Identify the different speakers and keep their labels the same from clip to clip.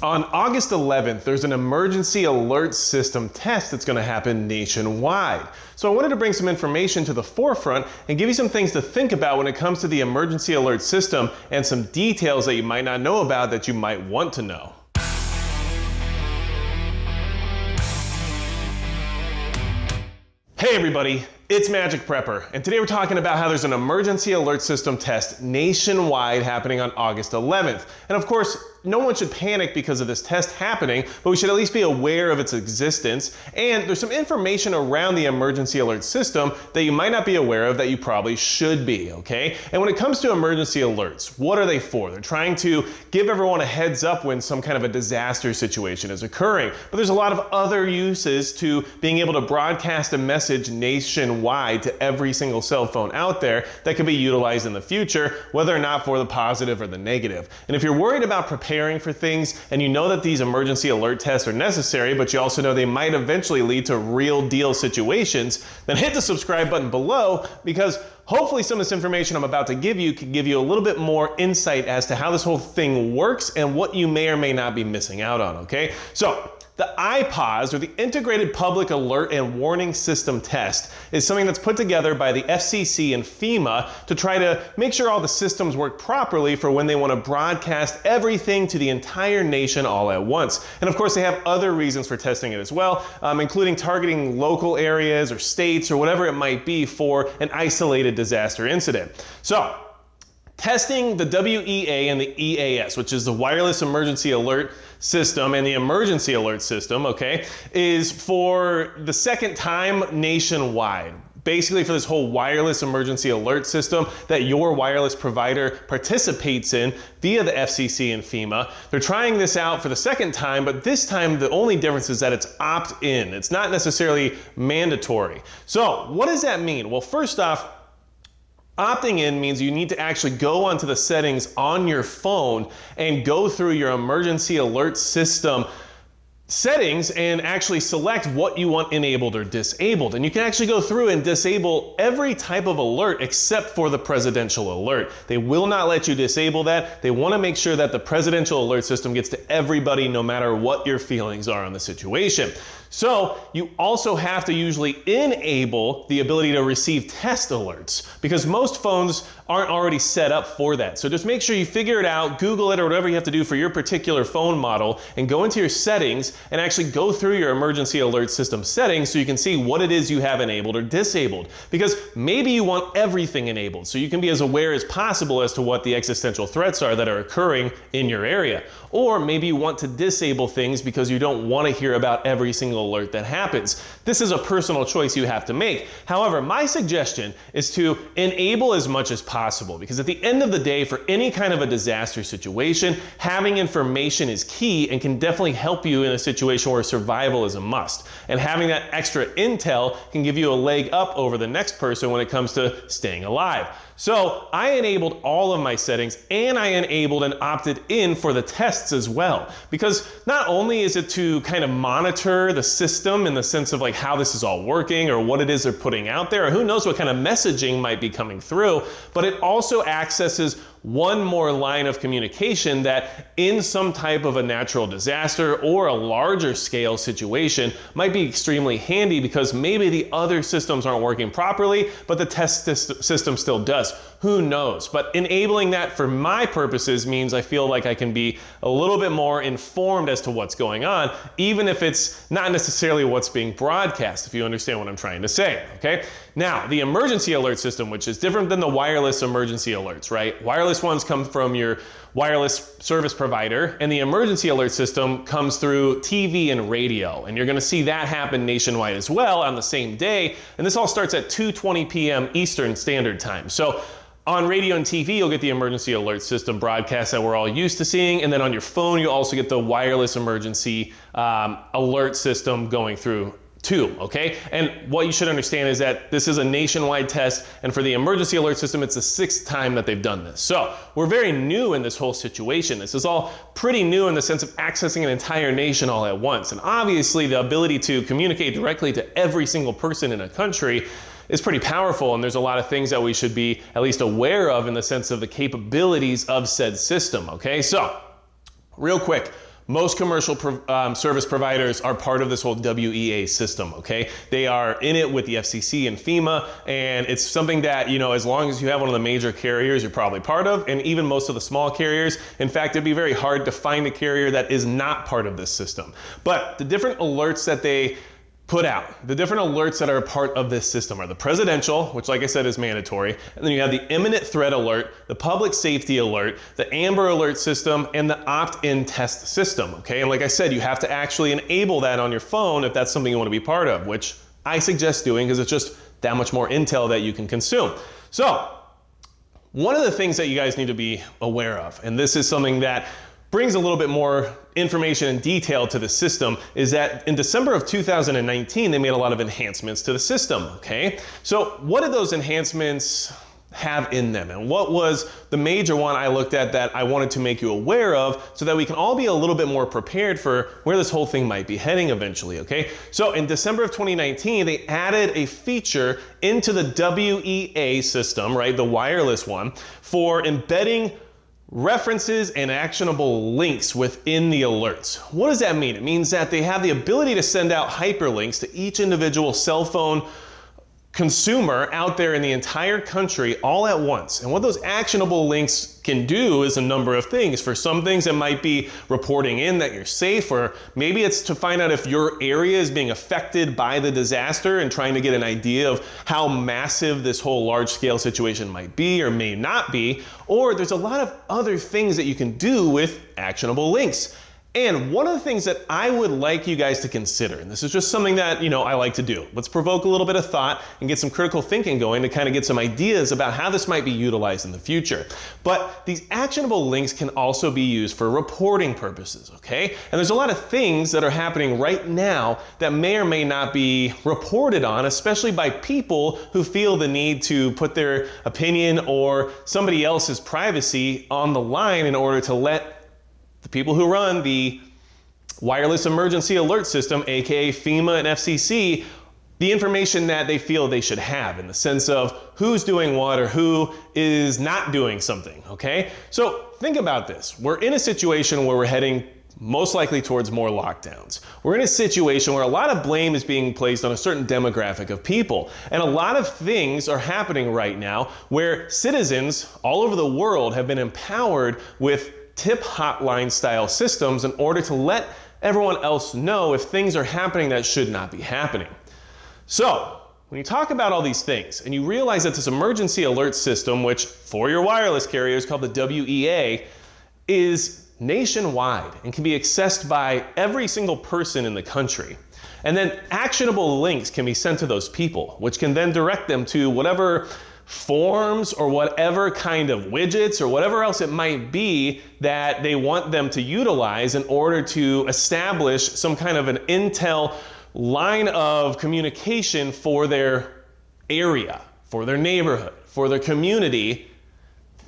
Speaker 1: On August 11th, there's an emergency alert system test that's going to happen nationwide. So I wanted to bring some information to the forefront and give you some things to think about when it comes to the emergency alert system and some details that you might not know about that you might want to know. Hey everybody, it's Magic Prepper, and today we're talking about how there's an emergency alert system test nationwide happening on August 11th. And of course, no one should panic because of this test happening, but we should at least be aware of its existence. And there's some information around the emergency alert system that you might not be aware of that you probably should be, okay? And when it comes to emergency alerts, what are they for? They're trying to give everyone a heads up when some kind of a disaster situation is occurring. But there's a lot of other uses to being able to broadcast a message nationwide to every single cell phone out there that can be utilized in the future, whether or not for the positive or the negative. And if you're worried about preparing for things and you know that these emergency alert tests are necessary, but you also know they might eventually lead to real deal situations, then hit the subscribe button below, because hopefully some of this information I'm about to give you can give you a little bit more insight as to how this whole thing works and what you may or may not be missing out on, okay? So, the IPAWS, or the Integrated Public Alert and Warning System Test, is something that's put together by the FCC and FEMA to try to make sure all the systems work properly for when they want to broadcast everything to the entire nation all at once. And of course, they have other reasons for testing it as well, including targeting local areas or states or whatever it might be for an isolated disaster incident. So, testing the WEA and the EAS, which is the Wireless Emergency Alert System and the Emergency Alert System, okay, is for the second time nationwide. Basically for this whole wireless emergency alert system that your wireless provider participates in via the FCC and FEMA. They're trying this out for the second time, but this time the only difference is that it's opt-in. It's not necessarily mandatory. So what does that mean? Well, first off, opting in means you need to actually go onto the settings on your phone and go through your emergency alert system settings and actually select what you want enabled or disabled. And you can actually go through and disable every type of alert except for the presidential alert. They will not let you disable that. They want to make sure that the presidential alert system gets to everybody no matter what your feelings are on the situation. So you also have to usually enable the ability to receive test alerts because most phones aren't already set up for that. So just make sure you figure it out, Google it or whatever you have to do for your particular phone model, and go into your settings and actually go through your emergency alert system settings so you can see what it is you have enabled or disabled. Because maybe you want everything enabled so you can be as aware as possible as to what the existential threats are that are occurring in your area. Or maybe you want to disable things because you don't want to hear about every single alert that happens. This is a personal choice you have to make. However, my suggestion is to enable as much as possible, because at the end of the day, for any kind of a disaster situation, having information is key and can definitely help you in a situation where survival is a must. And having that extra intel can give you a leg up over the next person when it comes to staying alive. So I enabled all of my settings and I enabled and opted in for the tests as well, because not only is it to kind of monitor the system in the sense of like how this is all working or what it is they're putting out there, or who knows what kind of messaging might be coming through, but it also accesses one more line of communication that in some type of a natural disaster or a larger scale situation might be extremely handy, because maybe the other systems aren't working properly, but the test system still does. Who knows? But enabling that for my purposes means I feel like I can be a little bit more informed as to what's going on, even if it's not necessarily what's being broadcast, if you understand what I'm trying to say, okay? Now, the emergency alert system, which is different than the wireless emergency alerts, right? Wireless ones come from your wireless service provider, and the emergency alert system comes through TV and radio. And you're gonna see that happen nationwide as well on the same day. And this all starts at 2:20 p.m. Eastern Standard Time. So on radio and TV, you'll get the emergency alert system broadcast that we're all used to seeing. And then on your phone, you'll also get the wireless emergency alert system going through too, okay? And what you should understand is that this is a nationwide test, and for the emergency alert system, it's the 6th time that they've done this. So we're very new in this whole situation. This is all pretty new in the sense of accessing an entire nation all at once. And obviously the ability to communicate directly to every single person in a country is pretty powerful, and there's a lot of things that we should be at least aware of in the sense of the capabilities of said system, okay? So, real quick, most commercial service providers are part of this whole WEA system, okay? They are in it with the FCC and FEMA, and it's something that, you know, as long as you have one of the major carriers, you're probably part of, and even most of the small carriers. In fact, it'd be very hard to find a carrier that is not part of this system. But the different alerts that they put out, the different alerts that are a part of this system are the presidential, which like I said is mandatory, and then you have the imminent threat alert, the public safety alert, the Amber Alert system, and the opt-in test system, okay? And like I said, you have to actually enable that on your phone if that's something you want to be part of, which I suggest doing because it's just that much more intel that you can consume. So, one of the things that you guys need to be aware of, and this is something that brings a little bit more information and detail to the system, is that in December of 2019, they made a lot of enhancements to the system, okay? So what did those enhancements have in them? And what was the major one I looked at that I wanted to make you aware of so that we can all be a little bit more prepared for where this whole thing might be heading eventually, okay? So in December of 2019, they added a feature into the WEA system, right, the wireless one, for embedding references and actionable links within the alerts. What does that mean? It means that they have the ability to send out hyperlinks to each individual cell phone consumer out there in the entire country all at once. And what those actionable links can do is a number of things. For some things, it might be reporting in that you're safe, or maybe it's to find out if your area is being affected by the disaster and trying to get an idea of how massive this whole large-scale situation might be or may not be. Or there's a lot of other things that you can do with actionable links. And one of the things that I would like you guys to consider, and this is just something that, you know, I like to do. Let's provoke a little bit of thought and get some critical thinking going to kind of get some ideas about how this might be utilized in the future. But these actionable links can also be used for reporting purposes, okay? And there's a lot of things that are happening right now that may or may not be reported on, especially by people who feel the need to put their opinion or somebody else's privacy on the line in order to let the people who run the wireless emergency alert system, aka FEMA and FCC, the information that they feel they should have in the sense of who's doing what or who is not doing something, okay? So think about this. We're in a situation where we're heading most likely towards more lockdowns. We're in a situation where a lot of blame is being placed on a certain demographic of people. And a lot of things are happening right now where citizens all over the world have been empowered with tip hotline style systems in order to let everyone else know if things are happening that should not be happening. So when you talk about all these things and you realize that this emergency alert system, which for your wireless carrier is called the WEA, is nationwide and can be accessed by every single person in the country. And then actionable links can be sent to those people, which can then direct them to whatever forms or whatever kind of widgets or whatever else it might be that they want them to utilize in order to establish some kind of an intel line of communication for their area, for their neighborhood, for their community.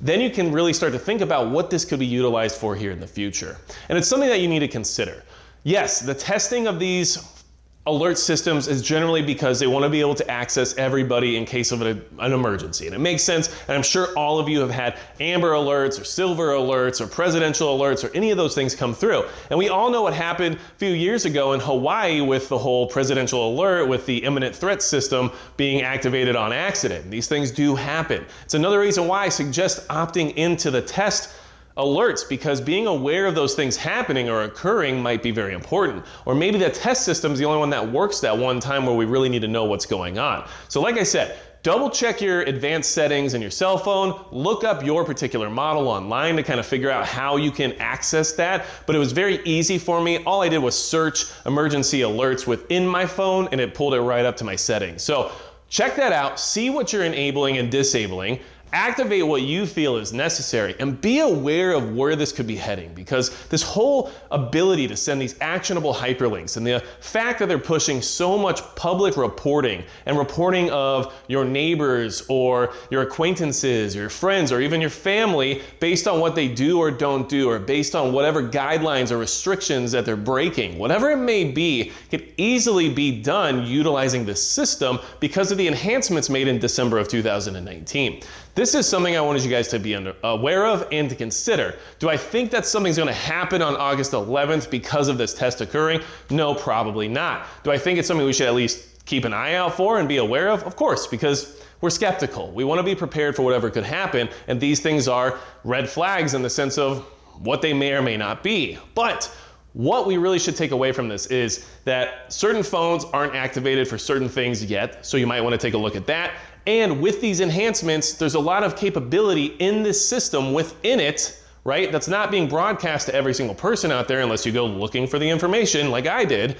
Speaker 1: Then you can really start to think about what this could be utilized for here in the future. And it's something that you need to consider. Yes, the testing of these alert systems is generally because they want to be able to access everybody in case of an emergency. And it makes sense, and I'm sure all of you have had Amber Alerts or Silver Alerts or Presidential Alerts or any of those things come through. And we all know what happened a few years ago in Hawaii with the whole Presidential Alert with the Imminent Threat system being activated on accident. These things do happen. It's another reason why I suggest opting into the test alerts, because being aware of those things happening or occurring might be very important. Or maybe the test system is the only one that works that one time where we really need to know what's going on. So like I said, double check your advanced settings in your cell phone, look up your particular model online to kind of figure out how you can access that. But it was very easy for me. All I did was search emergency alerts within my phone and it pulled it right up to my settings. So check that out, see what you're enabling and disabling. Activate what you feel is necessary and be aware of where this could be heading, because this whole ability to send these actionable hyperlinks and the fact that they're pushing so much public reporting and reporting of your neighbors or your acquaintances, your friends, or even your family based on what they do or don't do, or based on whatever guidelines or restrictions that they're breaking, whatever it may be, can easily be done utilizing this system because of the enhancements made in December of 2019. This is something I wanted you guys to be aware of and to consider. Do I think that something's gonna happen on August 11th because of this test occurring? No, probably not. Do I think it's something we should at least keep an eye out for and be aware of? Of course, because we're skeptical. We wanna be prepared for whatever could happen, and these things are red flags in the sense of what they may or may not be. But what we really should take away from this is that certain phones aren't activated for certain things yet, so you might want to take a look at that. And with these enhancements, there's a lot of capability in this system within it, right? That's not being broadcast to every single person out there unless you go looking for the information like I did,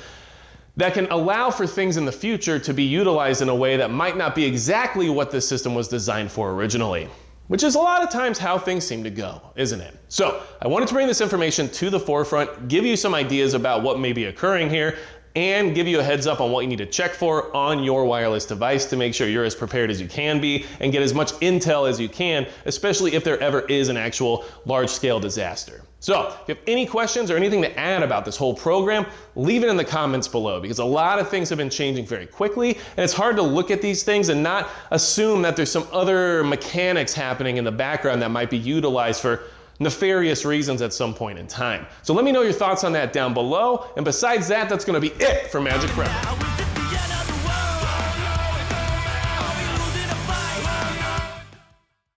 Speaker 1: that can allow for things in the future to be utilized in a way that might not be exactly what this system was designed for originally. Which is a lot of times how things seem to go, isn't it? So I wanted to bring this information to the forefront, give you some ideas about what may be occurring here, and give you a heads up on what you need to check for on your wireless device to make sure you're as prepared as you can be and get as much intel as you can, especially if there ever is an actual large-scale disaster. So if you have any questions or anything to add about this whole program, leave it in the comments below, because a lot of things have been changing very quickly, and it's hard to look at these things and not assume that there's some other mechanics happening in the background that might be utilized for nefarious reasons at some point in time. So let me know your thoughts on that down below, and besides that, that's going to be it for Magic Prep.